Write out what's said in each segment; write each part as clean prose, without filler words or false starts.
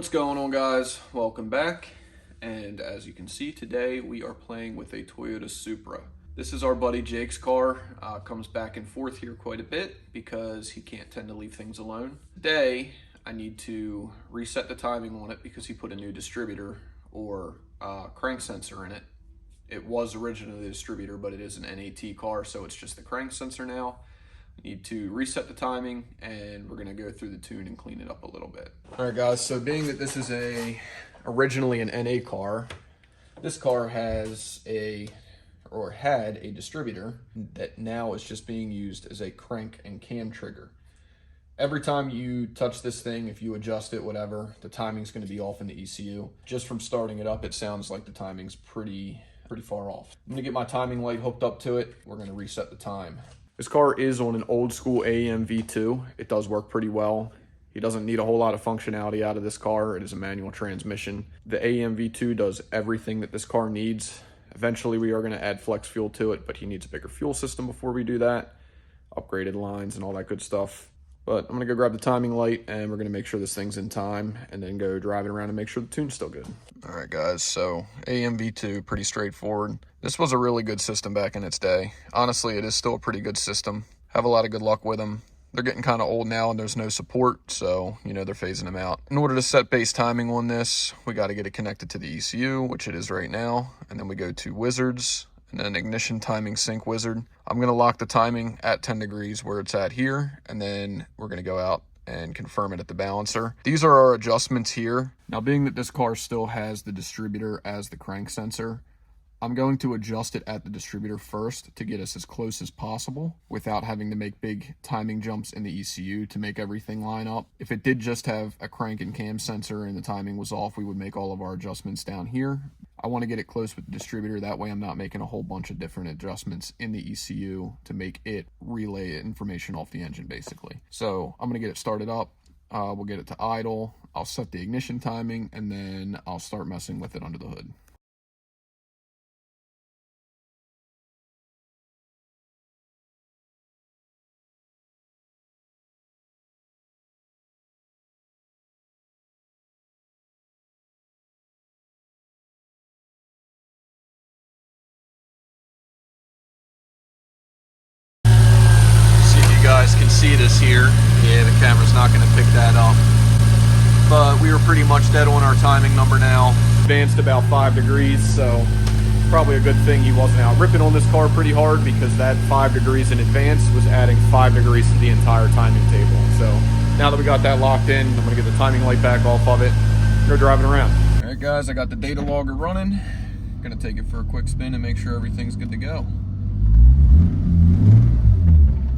What's going on, guys? Welcome back. And as you can see, today we are playing with a Toyota Supra. This is our buddy Jake's car. Comes back and forth here quite a bit because he can't tend to leave things alone. Today I need to reset the timing on it because he put a new distributor or crank sensor in it. It was originally the distributor, but it is an NAT car, so it's just the crank sensor now. Need to reset the timing, and we're gonna go through the tune and clean it up a little bit. All right, guys, so being that this is originally an NA car, this car has had a distributor that now is just being used as a crank and cam trigger. Every time you touch this thing, if you adjust it, whatever, the timing's gonna be off in the ECU. Just from starting it up, it sounds like the timing's pretty far off. I'm gonna get my timing light hooked up to it. We're gonna reset the time. This car is on an old school AEM V2. It does work pretty well. He doesn't need a whole lot of functionality out of this car. It is a manual transmission. The AEM V2 does everything that this car needs. Eventually we are gonna add flex fuel to it, but he needs a bigger fuel system before we do that. Upgraded lines and all that good stuff. But I'm gonna go grab the timing light and we're gonna make sure this thing's in time and then go drive it around and make sure the tune's still good. All right, guys, so AEM V2, pretty straightforward. This was a really good system back in its day. Honestly, it is still a pretty good system. Have a lot of good luck with them. They're getting kind of old now and there's no support, so, you know, they're phasing them out. In order to set base timing on this, we got to get it connected to the ECU, which it is right now. And then we go to wizards and then ignition timing sync wizard. I'm going to lock the timing at 10 degrees where it's at here. And then we're going to go out and confirm it at the balancer. These are our adjustments here. Now, being that this car still has the distributor as the crank sensor, I'm going to adjust it at the distributor first to get us as close as possible without having to make big timing jumps in the ECU to make everything line up. If it did just have a crank and cam sensor and the timing was off, we would make all of our adjustments down here. I want to get it close with the distributor. That way I'm not making a whole bunch of different adjustments in the ECU to make it relay information off the engine, basically. So I'm going to get it started up. We'll get it to idle. I'll set the ignition timing, and then I'll start messing with it under the hood. Guys can see this here. Yeah, the camera's not going to pick that up, but we were pretty much dead on our timing number now. Advanced about 5 degrees, so probably a good thing he wasn't out ripping on this car pretty hard, because that 5 degrees in advance was adding 5 degrees to the entire timing table. So now that we got that locked in, I'm going to get the timing light back off of it and go driving around. All right, guys, I got the data logger running. Going to take it for a quick spin and make sure everything's good to go.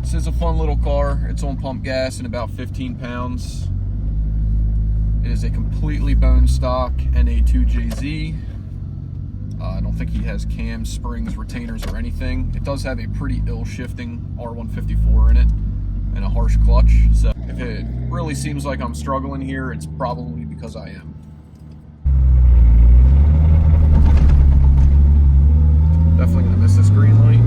This is a fun little car. It's on pump gas and about 15 pounds. It is a completely bone stock NA2JZ. I don't think he has cams, springs, retainers, or anything. It does have a pretty ill-shifting R154 in it and a harsh clutch. So if it really seems like I'm struggling here, it's probably because I am. Definitely gonna miss this green light.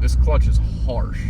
This clutch is harsh.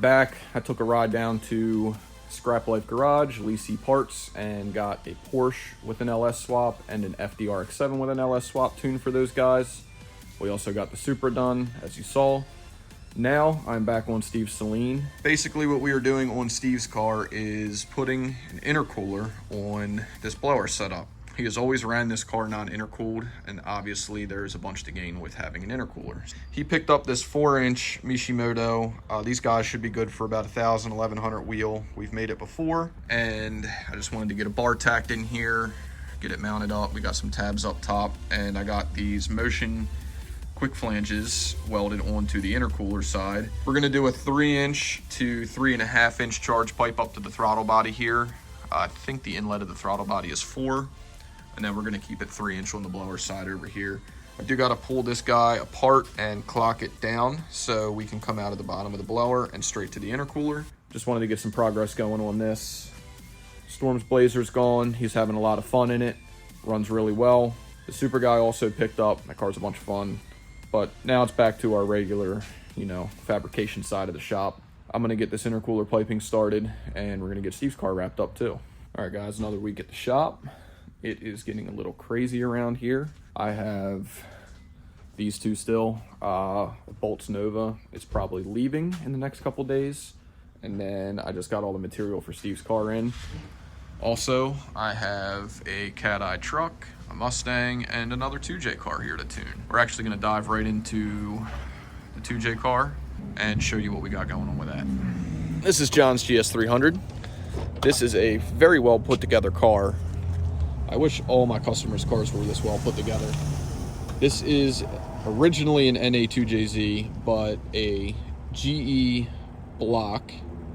back. I took a ride down to Scrap Life Garage, Leasey Parts, and got a Porsche with an LS swap and an FDRX7 with an LS swap tuned for those guys. We also got the Supra done, as you saw. Now I'm back on Steve's Saleen. Basically what we are doing on Steve's car is putting an intercooler on this blower setup. He has always ran this car non-intercooled, and obviously there's a bunch to gain with having an intercooler. He picked up this 4-inch Mishimoto. These guys should be good for about 1,000, 1,100 wheel. We've made it before, and I just wanted to get a bar tacked in here, get it mounted up. We got some tabs up top, and I got these motion quick flanges welded onto the intercooler side. We're gonna do a 3-inch to 3.5-inch charge pipe up to the throttle body here. I think the inlet of the throttle body is 4. And then we're gonna keep it 3-inch on the blower side over here. I do gotta pull this guy apart and clock it down so we can come out of the bottom of the blower and straight to the intercooler. Just wanted to get some progress going on this. Storm's Blazer's gone. He's having a lot of fun in it. Runs really well. The Super guy also picked up. That car's a bunch of fun. But now it's back to our regular, fabrication side of the shop. I'm gonna get this intercooler piping started, and we're gonna get Steve's car wrapped up too. All right, guys, another week at the shop. It is getting a little crazy around here. I have these two still. Bolts Nova is probably leaving in the next couple days. And then I just got all the material for Steve's car in. Also, I have a cat-eye truck, a Mustang, and another 2J car here to tune. We're actually gonna dive right into the 2J car and show you what we got going on with that. This is John's GS300. This is a very well put together car. I wish all my customers' cars were this well put together. This is originally an NA2JZ, but a GE block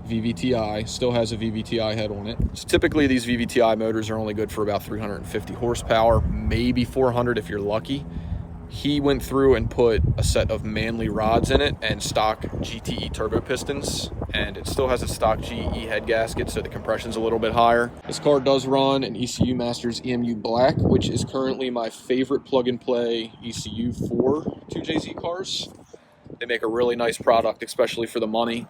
VVTi, still has a VVTi head on it. So typically these VVTi motors are only good for about 350 horsepower, maybe 400 if you're lucky. He went through and put a set of Manley rods in it and stock GTE turbo pistons, and it still has a stock GE head gasket, so the compression's a little bit higher. This car does run an ECU Masters EMU Black, which is currently my favorite plug-and-play ECU for 2JZ cars. They make a really nice product, especially for the money.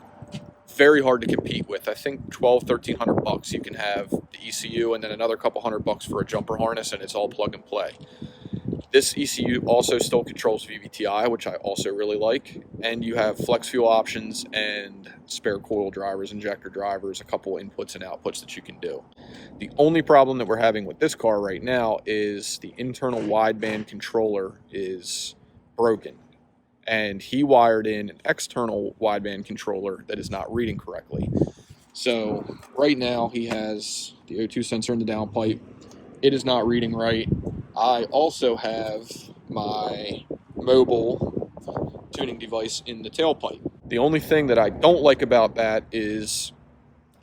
Very hard to compete with. I think $1,200–1,300 bucks you can have the ECU, and then another couple $100 for a jumper harness, and it's all plug and play. This ECU also still controls VVTi, which I also really like, and you have flex fuel options and spare coil drivers, injector drivers, a couple inputs and outputs that you can do. The only problem that we're having with this car right now is the internal wideband controller is broken, and he wired in an external wideband controller that is not reading correctly. So right now he has the O2 sensor in the downpipe. It is not reading right. I also have my mobile tuning device in the tailpipe. The only thing that I don't like about that is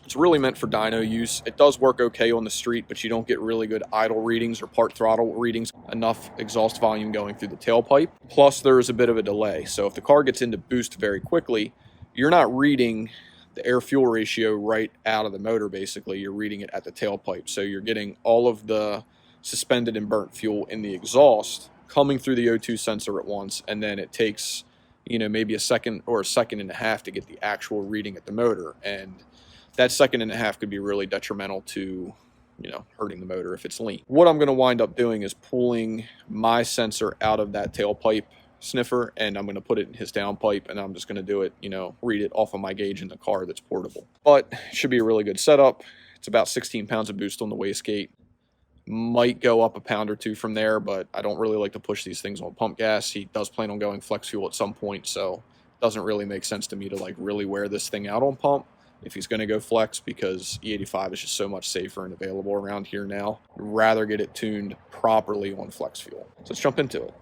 it's really meant for dyno use. It does work okay on the street, but you don't get really good idle readings or part throttle readings, enough exhaust volume going through the tailpipe. Plus there is a bit of a delay. So if the car gets into boost very quickly, you're not reading the air-fuel ratio right out of the motor, basically. You're reading it at the tailpipe. So you're getting all of the suspended and burnt fuel in the exhaust coming through the O2 sensor at once, and then it takes, maybe a second or a second and a half to get the actual reading at the motor. And that second and a half could be really detrimental to, hurting the motor if it's lean. What I'm going to wind up doing is pulling my sensor out of that tailpipe sniffer, and I'm going to put it in his downpipe, and I'm just going to do it, read it off of my gauge in the car that's portable. But it should be a really good setup. It's about 16 pounds of boost on the wastegate. Might go up a pound or two from there, but I don't really like to push these things on pump gas. He does plan on going flex fuel at some point, so it doesn't really make sense to me to really wear this thing out on pump if he's going to go flex, because E85 is just so much safer and available around here now. I'd rather get it tuned properly on flex fuel. So let's jump into it.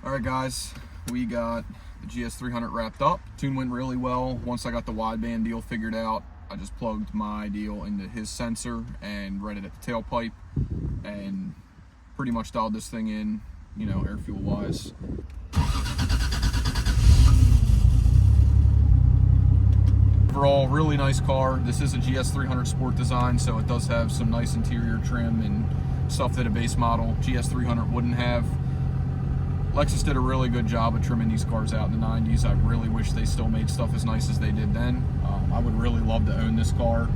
All right, guys, we got the GS300 wrapped up. Tune went really well. Once I got the wideband deal figured out, I just plugged my deal into his sensor and read it at the tailpipe, and pretty much dialed this thing in, air fuel wise. Overall, really nice car. This is a GS300 Sport design, so it does have some nice interior trim and stuff that a base model GS300 wouldn't have. Lexus did a really good job of trimming these cars out in the 90s. I really wish they still made stuff as nice as they did then. I would really love to own this car.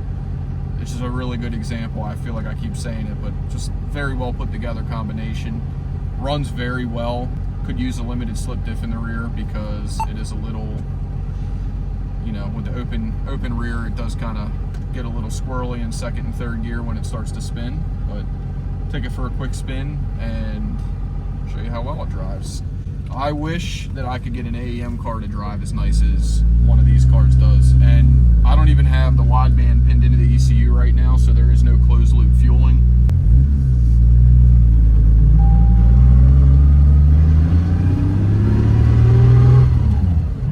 This is a really good example. I feel like I keep saying it, but just very well put together combination. Runs very well. Could use a limited slip diff in the rear because it is a little, you know, with the open rear, it does kind of get a little squirrely in second and third gear when it starts to spin. But take it for a quick spin and show you how well it drives. I wish that I could get an AEM car to drive as nice as one of these cars does. And I don't even have the wideband pinned into the ECU right now, so there is no closed loop fueling.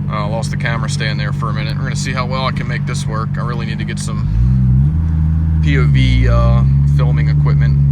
I lost the camera stand there for a minute. We're gonna see how well I can make this work. I really need to get some POV filming equipment.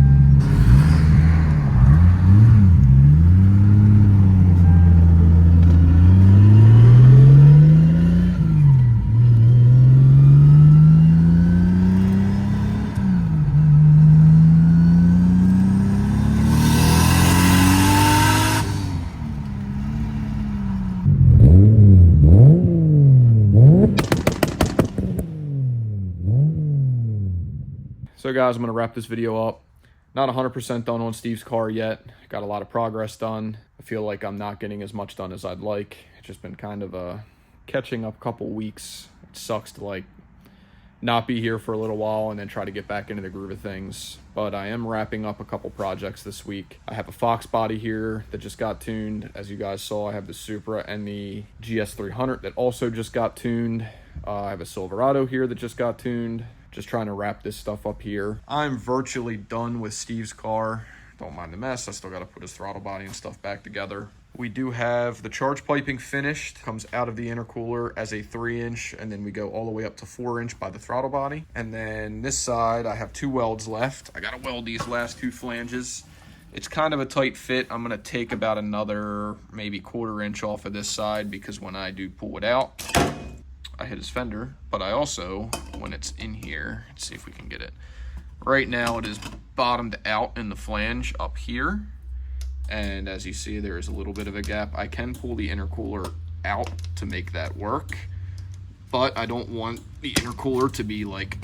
So guys, I'm going to wrap this video up. Not 100% done on Steve's car yet. Got a lot of progress done. I feel like I'm not getting as much done as I'd like. It's just been kind of a catching up couple weeks. It sucks to like not be here for a little while and then try to get back into the groove of things. But I am wrapping up a couple projects this week. I have a Fox body here that just got tuned. As you guys saw, I have the Supra and the GS300 that also just got tuned. I have a Silverado here that just got tuned. Just trying to wrap this stuff up here. I'm virtually done with Steve's car. Don't mind the mess. I still got to put his throttle body and stuff back together. We do have the charge piping finished. Comes out of the intercooler as a 3-inch, and then we go all the way up to 4-inch by the throttle body. And then this side, I have 2 welds left. I got to weld these last 2 flanges. It's kind of a tight fit. I'm going to take about another maybe 1/4 inch off of this side because when I do pull it out, I hit his fender, but I also, when it's in here, let's see if we can get it. Right now it is bottomed out in the flange up here. And as you see, there is a little bit of a gap. I can pull the intercooler out to make that work, but I don't want the intercooler to be like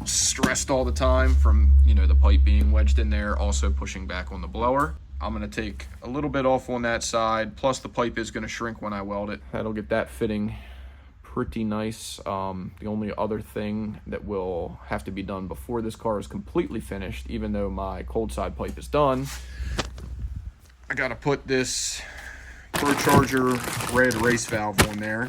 stressed all the time from, you know, the pipe being wedged in there, also pushing back on the blower. I'm gonna take a little bit off on that side, plus the pipe is gonna shrink when I weld it. That'll get that fitting pretty nice. The only other thing that will have to be done before this car is completely finished, even though my cold side pipe is done, I gotta put this Supercharger red race valve on there.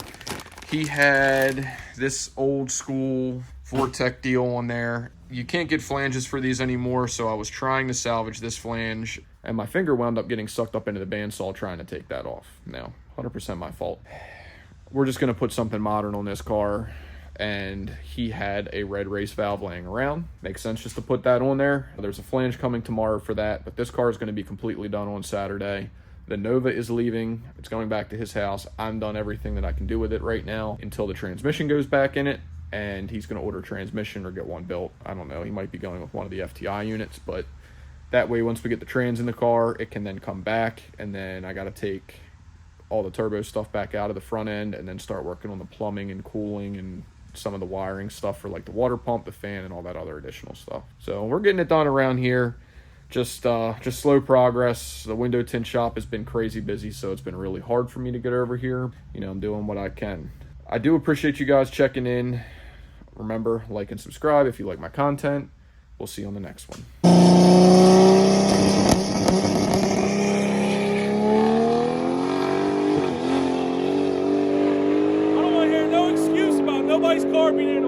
He had this old school Vortec deal on there. You can't get flanges for these anymore, so I was trying to salvage this flange, and my finger wound up getting sucked up into the bandsaw trying to take that off. Now, 100% my fault. We're just going to put something modern on this car, and he had a red race valve laying around. Makes sense just to put that on there. There's a flange coming tomorrow for that, but this car is going to be completely done on Saturday. The Nova is leaving. It's going back to his house. I'm done everything that I can do with it right now until the transmission goes back in it, and he's going to order a transmission or get one built. I don't know. He might be going with one of the FTI units, but that way once we get the trans in the car, it can then come back, and then I got to take all the turbo stuff back out of the front end and then start working on the plumbing and cooling and some of the wiring stuff for like the water pump, the fan, and all that other additional stuff. So we're getting it done around here. Just slow progress. The window tint shop has been crazy busy, so it's been really hard for me to get over here. You know, I'm doing what I can. I do appreciate you guys checking in. Remember, like and subscribe if you like my content. We'll see you on the next one. Nobody's car being